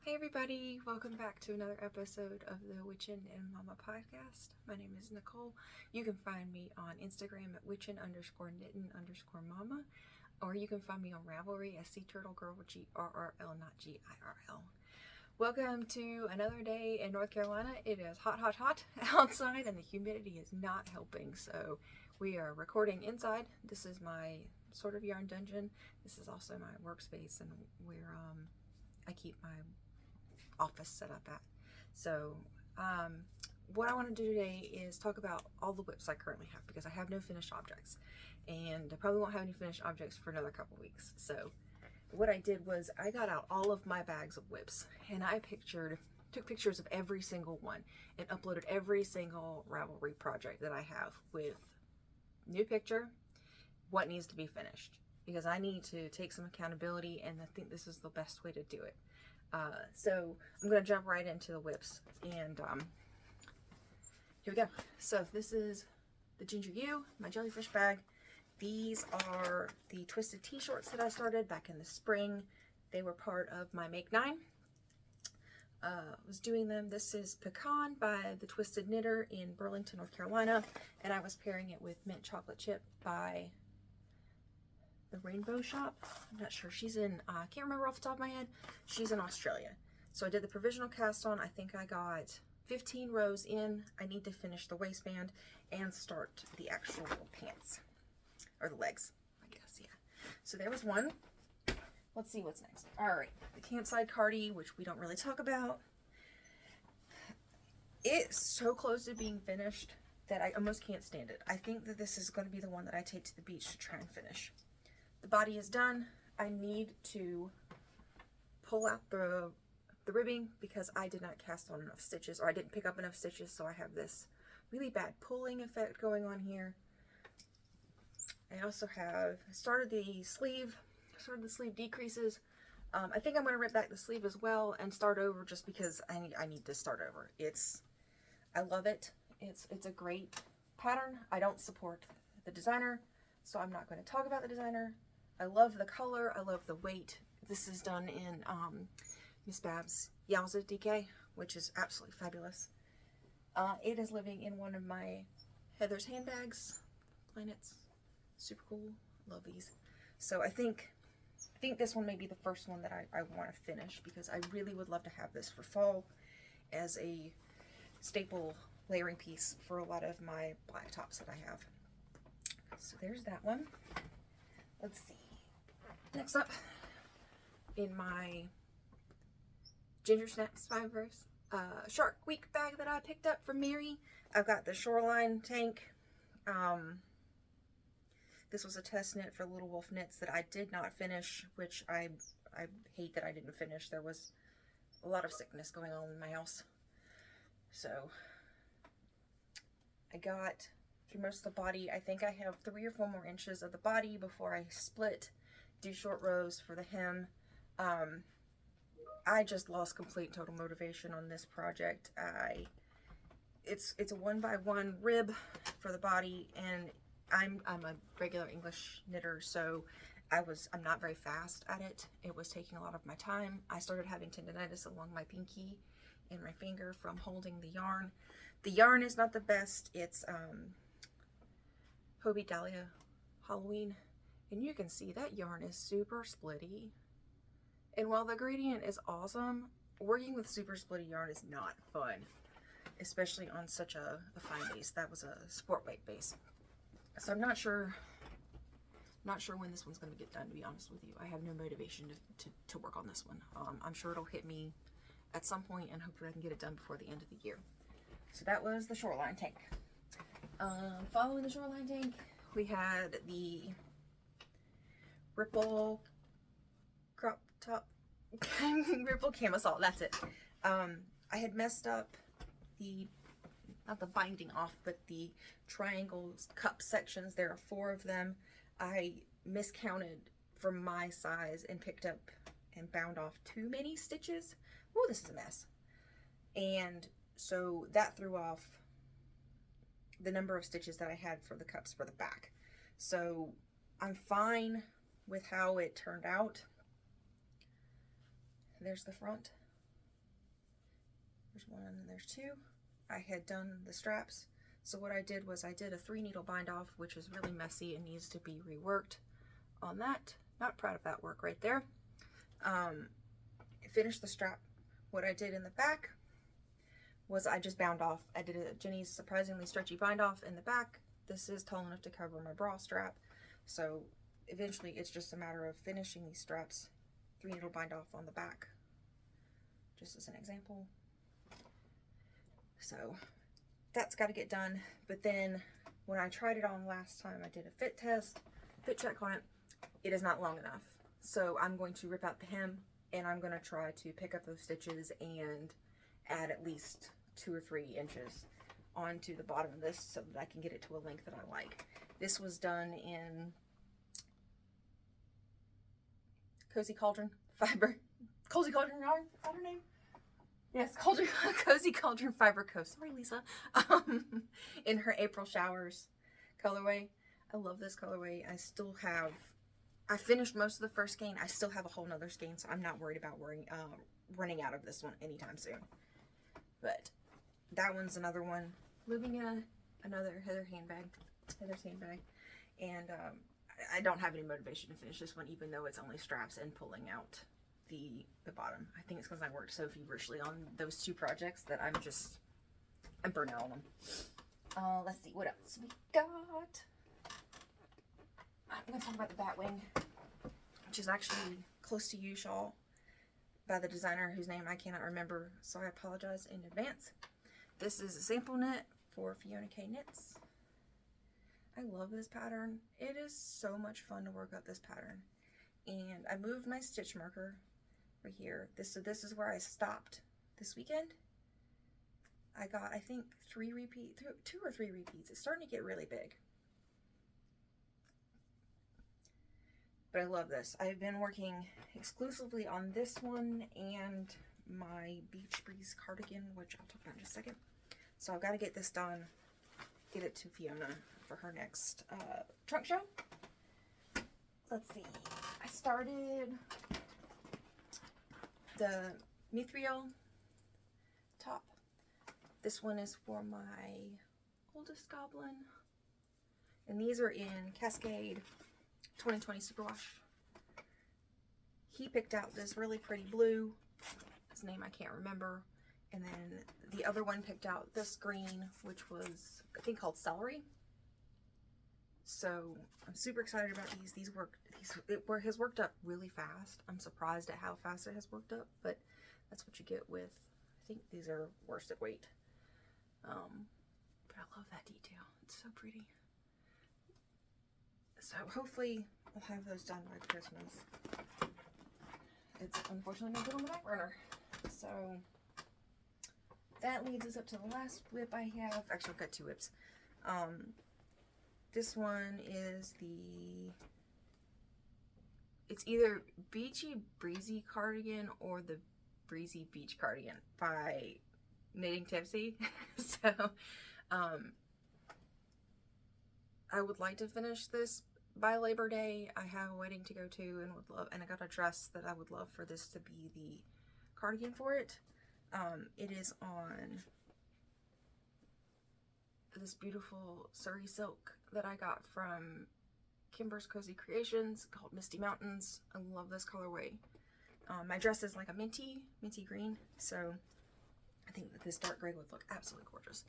Hey everybody, welcome back to another episode of the Witchin' and Mama podcast. My name is Nicole. You can find me on Instagram at witchin_knittin_mama, or you can find me on Ravelry as Sea Turtle Girl with GRRL, not GIRL. Welcome to another day in North Carolina. It is hot outside and the humidity is not helping, so we are recording inside. This is my sort of yarn dungeon. This is also my workspace and where I keep my office set up at. So what I want to do today is talk about all the whips I currently have, because I have no finished objects and I probably won't have any finished objects for another couple weeks. So what I did was I got out all of my bags of whips and I took pictures of every single one and uploaded every single Ravelry project that I have with new picture, what needs to be finished, because I need to take some accountability and I think this is the best way to do it. So I'm going to jump right into the whips, and here we go. So this is the Ginger U, my jellyfish bag. These are the twisted t-shorts that I started back in the spring. They were part of my Make 9. Was doing them. This is Pecan by the Twisted Knitter in Burlington, North Carolina, and I was pairing it with Mint Chocolate Chip by the Rainbow Shop. I'm not sure. She's in, I can't remember off the top of my head. She's in Australia. So I did the provisional cast on. I think I got 15 rows in. I need to finish the waistband and start the actual pants, or the legs, I guess, yeah. So there was one. Let's see what's next. All right, the Campside Cardi, which we don't really talk about. It's so close to being finished that I almost can't stand it. I think that this is going to be the one that I take to the beach to try and finish. The body is done. I need to pull out the ribbing because I did not cast on enough stitches, or I didn't pick up enough stitches, so I have this really bad pulling effect going on here. I also have started the sleeve decreases. I think I'm going to rip back the sleeve as well and start over, just because I need to start over. I love it. It's a great pattern. I don't support the designer, so I'm not going to talk about the designer. I love the color. I love the weight. This is done in Miss Babs Yowza DK, which is absolutely fabulous. It is living in one of my Heather's handbags. Planets. Super cool. Love these. So I think this one may be the first one that I want to finish, because I really would love to have this for fall as a staple layering piece for a lot of my black tops that I have. So there's that one. Let's see. Next up, in my Ginger Snaps Fibers Shark Week bag that I picked up from Mary, I've got the Shoreline tank. This was a test knit for Little Wolf Knits that I did not finish, which I hate that I didn't finish. There was a lot of sickness going on in my house. So I got through most of the body. I think I have 3 or 4 more inches of the body before I split, do short rows for the hem. I just lost complete total motivation on this project. It's a 1x1 rib for the body, and I'm a regular English knitter, so I'm not very fast at it. It was taking a lot of my time. I started having tendonitis along my pinky and my finger from holding the yarn. The yarn is not the best. It's Hobie Dahlia Halloween, and you can see that yarn is super splitty. And while the gradient is awesome, working with super splitty yarn is not fun, especially on such a fine base. That was a sport weight base. So I'm not sure when this one's going to get done, to be honest with you. I have no motivation to work on this one. I'm sure it'll hit me at some point, and hopefully I can get it done before the end of the year. So that was the Shoreline tank. Following the Shoreline tank, we had the Ripple crop top, Ripple camisole. That's it. I had messed up not the binding off, but the triangle cup sections. There are 4 of them. I miscounted for my size and picked up and bound off too many stitches. Oh, this is a mess. And so that threw off the number of stitches that I had for the cups for the back. So I'm fine with how it turned out. There's the front. There's one and there's two. I had done the straps. So what I did was I did a 3-needle bind off, which is really messy and needs to be reworked on that. Not proud of that work right there. Finished the strap. What I did in the back was I just bound off. I did a Jenny's surprisingly stretchy bind off in the back. This is tall enough to cover my bra strap. So eventually it's just a matter of finishing these straps. 3-needle bind off on the back, just as an example. So that's got to get done. But then when I tried it on last time, I did a fit test, fit check on it. It is not long enough. So I'm going to rip out the hem and I'm going to try to pick up those stitches and add at least 2 or 3 inches onto the bottom of this so that I can get it to a length that I like. This was done in Cozy Cauldron Fiber. Cozy Cauldron yarn? Is that her name? Yes, Cozy Cauldron Fiber Co. Sorry, Lisa. In her April Showers colorway. I love this colorway. I finished most of the first skein. I still have a whole nother skein, so I'm not worried about running out of this one anytime soon. But that one's another one. Living in another Heather's handbag. And I don't have any motivation to finish this one, even though it's only straps and pulling out the bottom. I think it's because I worked so feverishly on those 2 projects that I'm burnt out on them. Let's see what else we got. I'm going to talk about the Batwing, which is actually Close to You shawl by the designer whose name I cannot remember, so I apologize in advance. This is a sample knit for Fiona K Knits. I love this pattern. It is so much fun to work up this pattern. And I moved my stitch marker right here. So this is where I stopped this weekend. I got, I think, 2 or 3 repeats. It's starting to get really big. But I love this. I've been working exclusively on this one and my Beach Breeze cardigan, which I'll talk about in just a second. So I've got to get this done, get it to Fiona for her next trunk show. Let's see. I started the Mithril top. This one is for my oldest goblin. And these are in Cascade 2020 Superwash. He picked out this really pretty blue. His name I can't remember. And then the other one picked out this green, which was, I think, called Celery. So I'm super excited about these. It has worked up really fast. I'm surprised at how fast it has worked up, but that's what you get with, I think these are worsted weight. But I love that detail. It's so pretty. So hopefully I'll have those done by Christmas. It's unfortunately been put on the back burner. So that leads us up to the last whip I have. Actually, I've got 2 whips. This one is it's either Beachy Breezy Cardigan or the Breezy Beach Cardigan by Knitting Tipsy. So, I would like to finish this by Labor Day. I have a wedding to go to and I got a dress that I would love for this to be the cardigan for it. It is on this beautiful Surrey silk that I got from Kimber's Cozy Creations called Misty Mountains. I love this colorway. My dress is like a minty green, so I think that this dark gray would look absolutely gorgeous.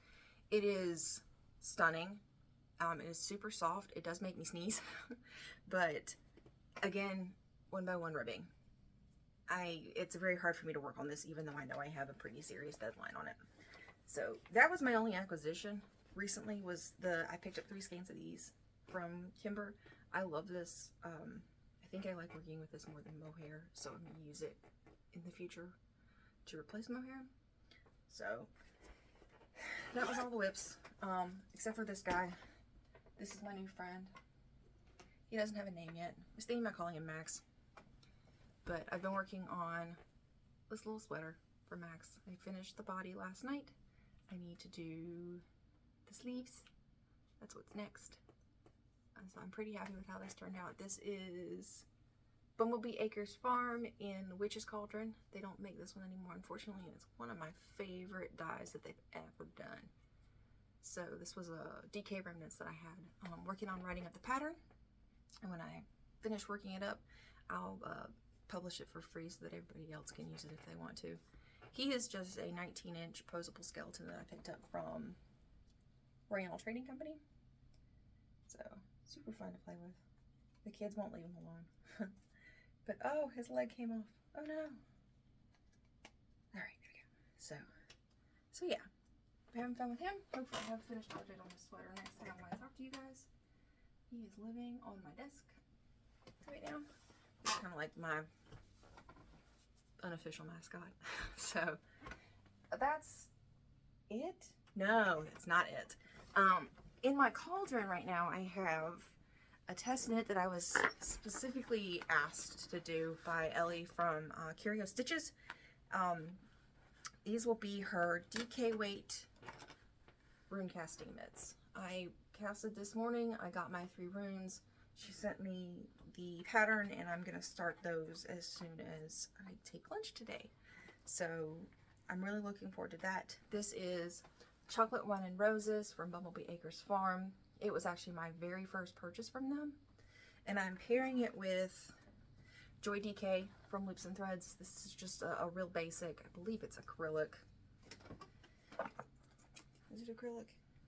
It is stunning. It is super soft. It does make me sneeze, but again, 1x1 ribbing. It's very hard for me to work on this, even though I know I have a pretty serious deadline on it. So that was my only acquisition recently. I picked up 3 skeins of these from Kimber. I love this. I think I like working with this more than mohair, so I'm gonna use it in the future to replace mohair. So that was all the whips, except for this guy. This is my new friend. He doesn't have a name yet. I was thinking about calling him Max. But I've been working on this little sweater for Max. I finished the body last night. I need to do the sleeves. That's what's next. So I'm pretty happy with how this turned out. This is Bumblebee Acres Farm in Witch's Cauldron. They don't make this one anymore, unfortunately, and it's one of my favorite dies that they've ever done. So this was a DK Remnants that I had working on writing up the pattern, and when I finish working it up, I'll publish it for free so that everybody else can use it if they want to. He is just a 19-inch posable skeleton that I picked up from Oriental Trading Company. So, super fun to play with. The kids won't leave him alone. But, oh, his leg came off. Oh, no. Alright, there we go. So yeah. I'm having fun with him. Hopefully I have a finished project on this sweater next time when I talk to you guys. He is living on my desk right now. It's kind of like my unofficial mascot. So that's it. No, it's not it. In my cauldron right now, I have a test knit that I was specifically asked to do by Ellie from Curio Stitches. These will be her DK weight rune casting mitts. I casted this morning. I got my 3 runes. She sent me the pattern, and I'm gonna start those as soon as I take lunch today. So I'm really looking forward to that. This is Chocolate Wine and Roses from Bumblebee Acres Farm. It was actually my very first purchase from them, and I'm pairing it with Joy DK from Loops and Threads. This is just a real basic. I believe it's acrylic. Is it acrylic?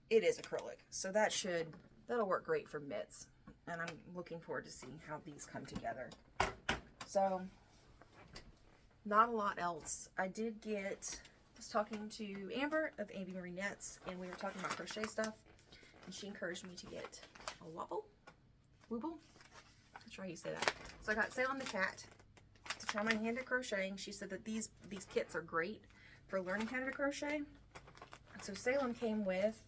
It is acrylic. So that'll work great for mitts. And I'm looking forward to seeing how these come together. So, not a lot else. I was talking to Amber of Ambi Marie Nets, and we were talking about crochet stuff. And she encouraged me to get a wobble. Wooble? I'm sure how you say that. So I got Salem the cat to try my hand at crocheting. She said that these kits are great for learning how to crochet. So Salem came with,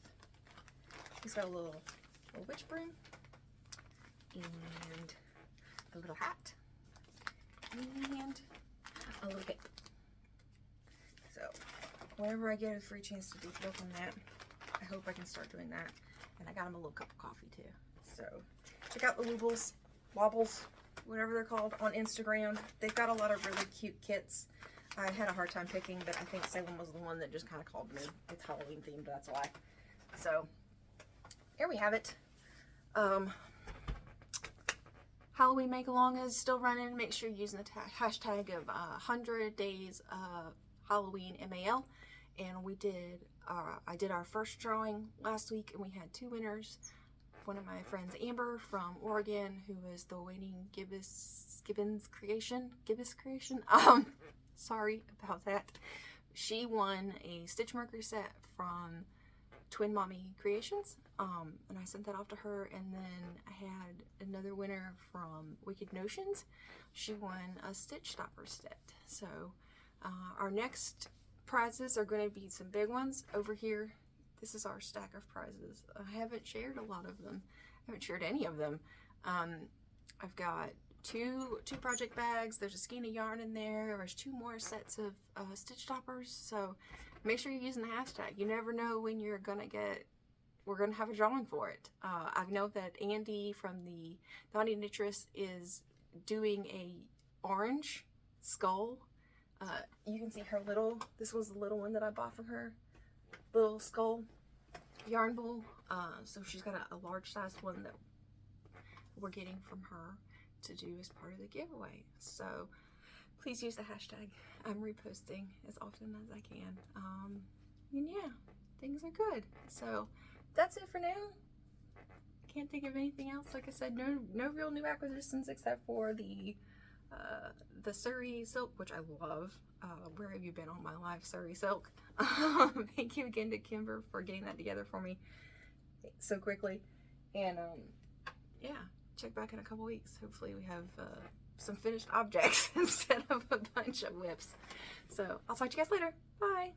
he's got a little witch broom and a little hat and a little cape. So whenever I get a free chance to do work on that, I hope I can start doing that. And I got him a little cup of coffee too. So check out the Wobbles, whatever they're called, on Instagram. They've got a lot of really cute kits. I had a hard time picking, but I think Salem was the one that just kind of called me. It's Halloween themed, that's why. So, here we have it. Halloween Make-Along is still running. Make sure you're using the hashtag of 100 Days of Halloween MAL. And I did our first drawing last week, and we had 2 winners. One of my friends, Amber from Oregon, who is the winning Gibbons Creation. Sorry about that. She won a Stitch Mercury set from Twin Mommy Creations, and I sent that off to her. And then I had another winner from Wicked Notions. She won a Stitch Stopper set. So our next prizes are going to be some big ones over here. This is our stack of prizes. I haven't shared a lot of them. I haven't shared any of them. I've got two project bags. There's a skein of yarn in there. There's 2 more sets of stitch stoppers. So make sure you're using the hashtag. You never know when we're gonna have a drawing for it. I know that Andy from the Naughty Knitress is doing a orange skull. You can see her this was the little one that I bought from her, little skull yarn bowl. So she's got a large size one that we're getting from her to do as part of the giveaway. So please use the hashtag. I'm reposting as often as I can. And yeah, things are good. So that's it for now. Can't think of anything else. Like I said, no real new acquisitions except for the Surrey silk, which I love. Where have you been all my life, Surrey silk? Thank you again to Kimber for getting that together for me so quickly. And yeah, check back in a couple weeks. Hopefully we have some finished objects instead of a bunch of whips. So I'll talk to you guys later. Bye.